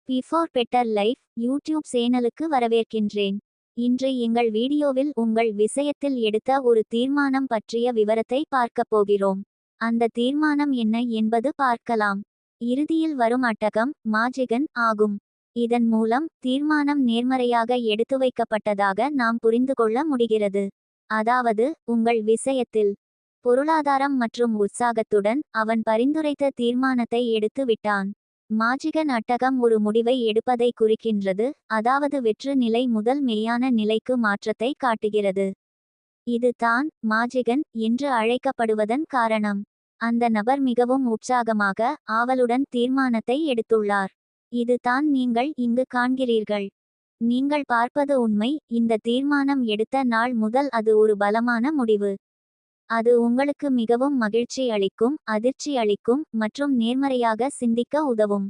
Before better life YouTube சேனலுக்கு வரவேற்கின்றேன். இன்று எங்கள் வீடியோவில் உங்கள் விஷயத்தில் எடுத்த ஒரு தீர்மானம் பற்றிய விவரத்தை பார்க்கப் போகிறோம். அந்த தீர்மானம் என்ன என்பது பார்க்கலாம். இறுதியில் வரும் அட்டகம் மாஜிகன் ஆகும். இதன் மூலம் தீர்மானம் நேர்மறையாக எடுத்துவைக்கப்பட்டதாக நாம் புரிந்து கொள்ள முடிகிறது. அதாவது உங்கள் விஷயத்தில் பொருளாதாரம் மற்றும் உற்சாகத்துடன் அவன் பரிந்துரைத்த தீர்மானத்தை எடுத்து விட்டான். மாஜிகன் அட்டகம் ஒரு முடிவை எடுப்பதை குறிக்கின்றது, அதாவது வெற்று நிலை முதல் மெய்யான நிலைக்கு மாற்றத்தை காட்டுகிறது. இது தான் மாஜிகன் என்று அழைக்கப்படுவதன் காரணம். அந்த நபர் மிகவும் உற்சாகமாக ஆவலுடன் தீர்மானத்தை எடுத்துள்ளார். இது தான் நீங்கள் இங்கு காண்கிறீர்கள். நீங்கள் பார்ப்பது உண்மை. இந்த தீர்மானம் எடுத்த நாள் முதல் அது ஒரு பலமான முடிவு. அது உங்களுக்கு மிகவும் மகிழ்ச்சி அளிக்கும், அதிர்ச்சி அளிக்கும் மற்றும் நேர்மறையாக சிந்திக்க உதவும்.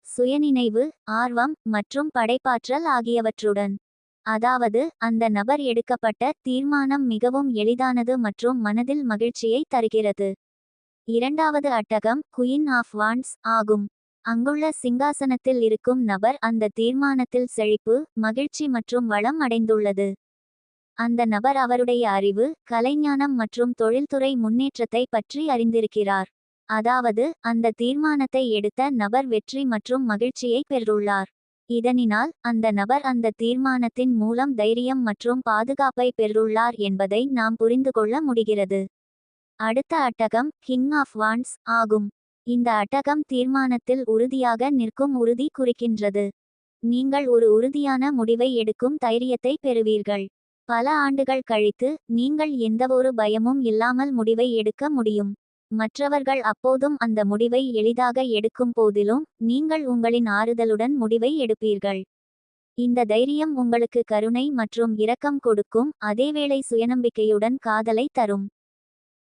சுயநினைவு, ஆர்வம் மற்றும் படைப்பாற்றல் ஆகியவற்றுடன். அதாவது அந்த நபர் எடுக்கப்பட்ட தீர்மானம் மிகவும் எளிதானது மற்றும் மனதில் மகிழ்ச்சியை தருகிறது. இரண்டாவது அட்டகம் குயின் ஆஃப் வாண்ட்ஸ் ஆகும். அங்குள்ள சிங்காசனத்தில் இருக்கும் நபர் அந்த தீர்மானத்தில் செழிப்பு, மகிழ்ச்சி மற்றும் வளம் அடைந்துள்ளது. அந்த நபர் அவருடைய அறிவு, கலைஞானம் மற்றும் தொழில்துறை முன்னேற்றத்தை பற்றி அறிந்திருக்கிறார். அதாவது அந்த தீர்மானத்தை எடுத்த நபர் வெற்றி மற்றும் மகிழ்ச்சியை பெற்றுள்ளார். இதனால் அந்த நபர் அந்த தீர்மானத்தின் மூலம் தைரியம் மற்றும் பாதுகாப்பை பெற்றுள்ளார் என்பதை நாம் புரிந்து கொள்ள முடிகிறது. அடுத்த அட்டகம் கிங் ஆஃப் வாண்ட்ஸ் ஆகும். இந்த அட்டகம் தீர்மானத்தில் உறுதியாக நிற்கும் உறுதி குறிக்கின்றது. நீங்கள் ஒரு உறுதியான முடிவை எடுக்கும் தைரியத்தை பெறுவீர்கள். பல ஆண்டுகள் கழித்து நீங்கள் எந்தவொரு பயமும் இல்லாமல் முடிவை எடுக்க முடியும். மற்றவர்கள் அப்போதும் அந்த முடிவை எளிதாக எடுக்கும் போதிலும் நீங்கள் உங்களின் ஆறுதலுடன் முடிவை எடுப்பீர்கள். இந்த தைரியம் உங்களுக்கு கருணை மற்றும் இரக்கம் கொடுக்கும், அதேவேளை சுயநம்பிக்கையுடன் காதலை தரும்.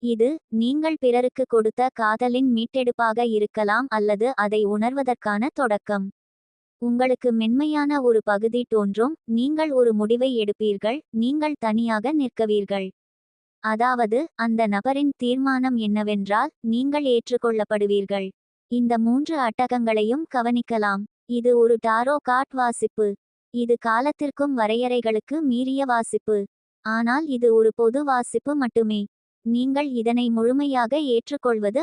இது நீங்கள் பிறருக்கு கொடுத்த காதலின் மீட்டெடுப்பாக இருக்கலாம் அல்லது அதை உணர்வதற்கான தொடக்கம். உங்களுக்கு மென்மையான ஒரு பகுதி தோன்றும். நீங்கள் ஒரு முடிவை எடுப்பீர்கள், நீங்கள் தனியாக நிற்கவீர்கள். அதாவது அந்த நபரின் தீர்மானம் என்னவென்றால் நீங்கள் ஏற்றுக்கொள்ளப்படுவீர்கள். இந்த மூன்று அட்டகங்களையும் கவனிக்கலாம். இது ஒரு டாரோ கார்ட் வாசிப்பு. இது காலத்திற்கும் வரையறைகளுக்கு மீறிய வாசிப்பு. ஆனால் இது ஒரு பொது வாசிப்பு மட்டுமே. நீங்கள் இதனை முழுமையாக ஏற்றுக்கொள்வது